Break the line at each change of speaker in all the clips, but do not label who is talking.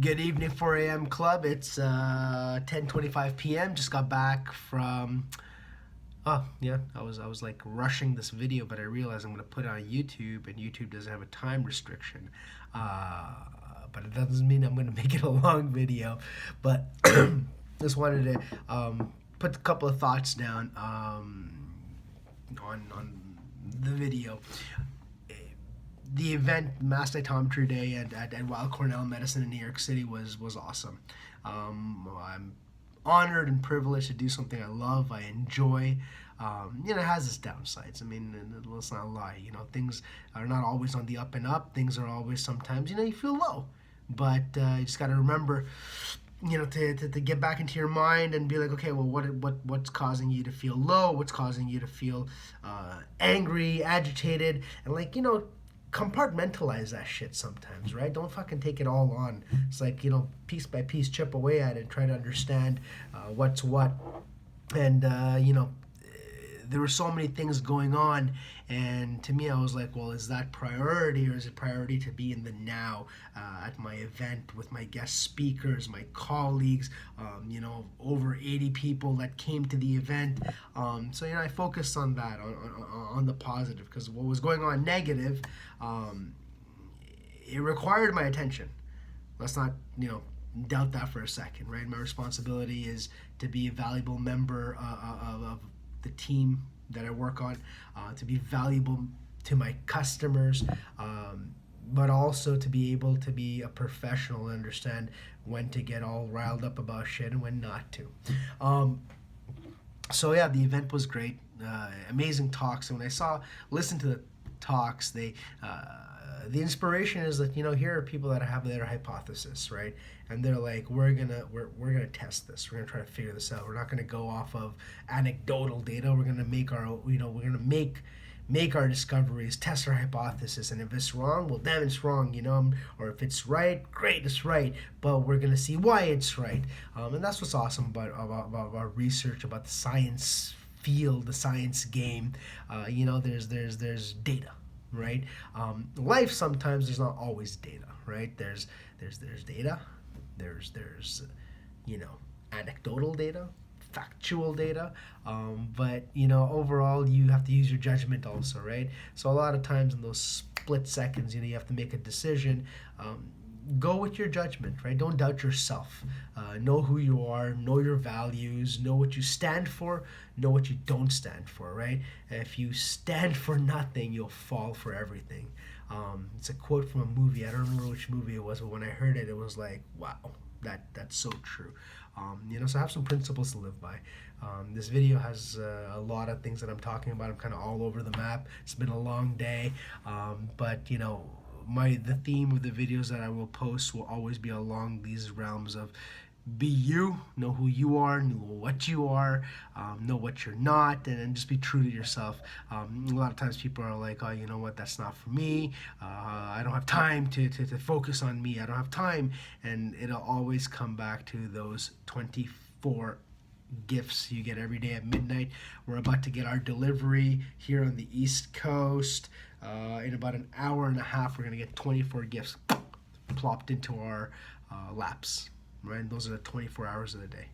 Good evening, 4 a.m. club. It's 10:25 p.m. Just got back from. Oh yeah, I was like rushing this video, but I realized I'm gonna put it on YouTube, and YouTube doesn't have a time restriction. Uh, but it doesn't mean I'm gonna make it a long video. But just wanted to put a couple of thoughts down on the video. The event, Mass Cytometry Day at Weill Cornell Medicine in New York City was awesome. I'm honored and privileged to do something I love, I enjoy. It has its downsides. I mean, let's not lie. Things are not always on the up and up. Things are always sometimes, you feel low. But you just got to remember, to get back into your mind and be like, okay, well, what's causing you to feel low? What's causing you to feel angry, agitated, and compartmentalize that shit sometimes, right? Don't fucking take it all on. It's like, piece by piece, chip away at it and try to understand what's what. And, there were so many things going on, and to me I was like, well, is that priority, or is it priority to be in the now at my event with my guest speakers, my colleagues, over 80 people that came to the event. So I focused on that, on the positive, because what was going on negative, it required my attention. Let's not doubt that for a second, right? My responsibility is to be a valuable member of the team that I work on, to be valuable to my customers, but also to be able to be a professional and understand when to get all riled up about shit and when not to. So yeah, the event was great, amazing talks. And when I listened to the talks, the inspiration is that here are people that have their hypothesis, right? And they're like, we're gonna test this. We're gonna try to figure this out. We're not gonna go off of anecdotal data. We're gonna make our we're gonna make our discoveries, test our hypothesis, and if it's wrong, well, damn, it's wrong, or if it's right, great, it's right, but we're gonna see why it's right. And that's what's awesome about research, about the science field, the science game. There's data, right? Life, sometimes there's not always data, right? There's data, there's anecdotal data, factual data, but overall you have to use your judgment also, right? So a lot of times in those split seconds, you have to make a decision. Go with your judgment, right? Don't doubt yourself. Know who you are, know your values, know what you stand for, know what you don't stand for, right? If you stand for nothing, you'll fall for everything. It's a quote from a movie. I don't remember which movie it was, but when I heard it, it was like, wow, that's so true. So I have some principles to live by. This video has a lot of things that I'm talking about. I'm kind of all over the map. It's been a long day, but the theme of the videos that I will post will always be along these realms of be you, know who you are, know what you are, know what you're not, and just be true to yourself. A lot of times people are like, oh, you know what, that's not for me. I don't have time to focus on me. I don't have time. And it'll always come back to those 24 gifts you get every day at midnight. We're about to get our delivery here on the East Coast. In about an hour and a half, we're going to get 24 gifts plopped into our laps. Right? And those are the 24 hours of the day.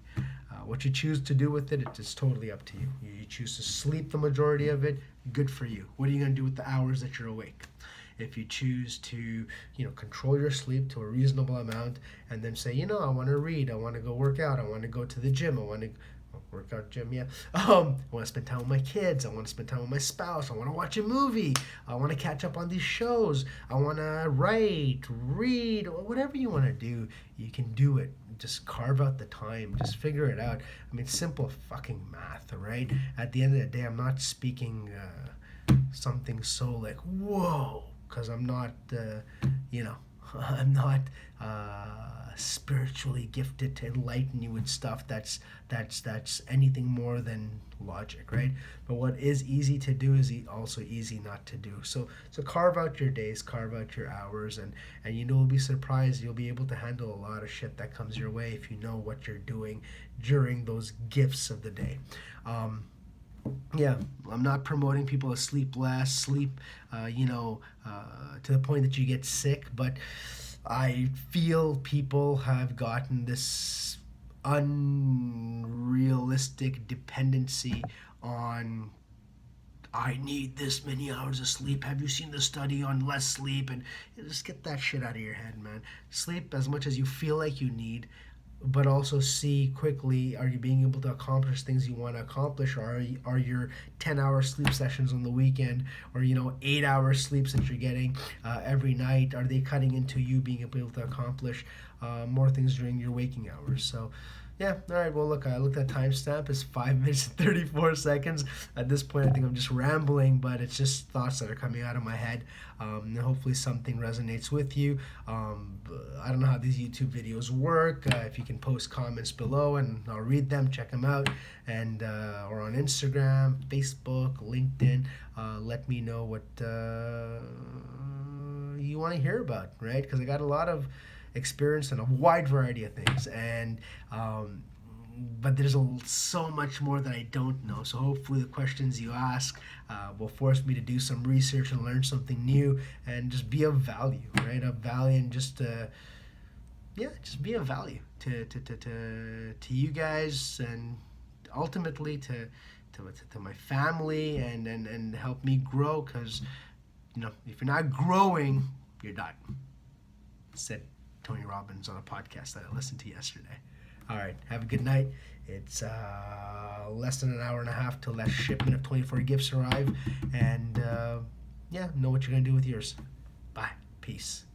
What you choose to do with it, it's totally up to you. You choose to sleep the majority of it, good for you. What are you going to do with the hours that you're awake? If you choose to, control your sleep to a reasonable amount, and then say, I want to read, I want to go work out, I want to go to the gym, I want to workout gym, yeah. I want to spend time with my kids. I want to spend time with my spouse. I want to watch a movie. I want to catch up on these shows. I want to write, read, whatever you want to do. You can do it. Just carve out the time. Just figure it out. I mean, simple fucking math, right? At the end of the day, I'm not speaking something so like whoa, because I'm not, I'm not spiritually gifted to enlighten you with stuff that's anything more than logic, right? But what is easy to do is also easy not to do. So carve out your days, carve out your hours, and you'll be surprised. You'll be able to handle a lot of shit that comes your way if you know what you're doing during those gifts of the day. Yeah, I'm not promoting people to sleep less, to the point that you get sick, but I feel people have gotten this unrealistic dependency on, I need this many hours of sleep. Have you seen the study on less sleep? And just get that shit out of your head, man. Sleep as much as you feel like you need, but also see quickly, are you being able to accomplish things you want to accomplish, or are your 10-hour sleep sessions on the weekend, or 8-hour sleeps that you're getting every night, are they cutting into you being able to accomplish more things during your waking hours? So yeah, all right. Well, look, I looked at timestamp. It's 5 minutes and 34 seconds. At this point, I think I'm just rambling, but it's just thoughts that are coming out of my head. And hopefully, something resonates with you. I don't know how these YouTube videos work. If you can post comments below, and I'll read them, check them out, and or on Instagram, Facebook, LinkedIn. Let me know what you want to hear about, right? Because I got a lot of experience in a wide variety of things, and but there's so much more that I don't know. So hopefully the questions you ask will force me to do some research and learn something new, and just be of value, right? Of value, and just just be of value to you guys, and ultimately to my family, and help me grow. Because if you're not growing, you're done. Said Tony Robbins on a podcast that I listened to yesterday. All right, have a good night. It's less than an hour and a half till that shipment of 24 gifts arrive, and know what you're gonna do with yours. Bye. Peace.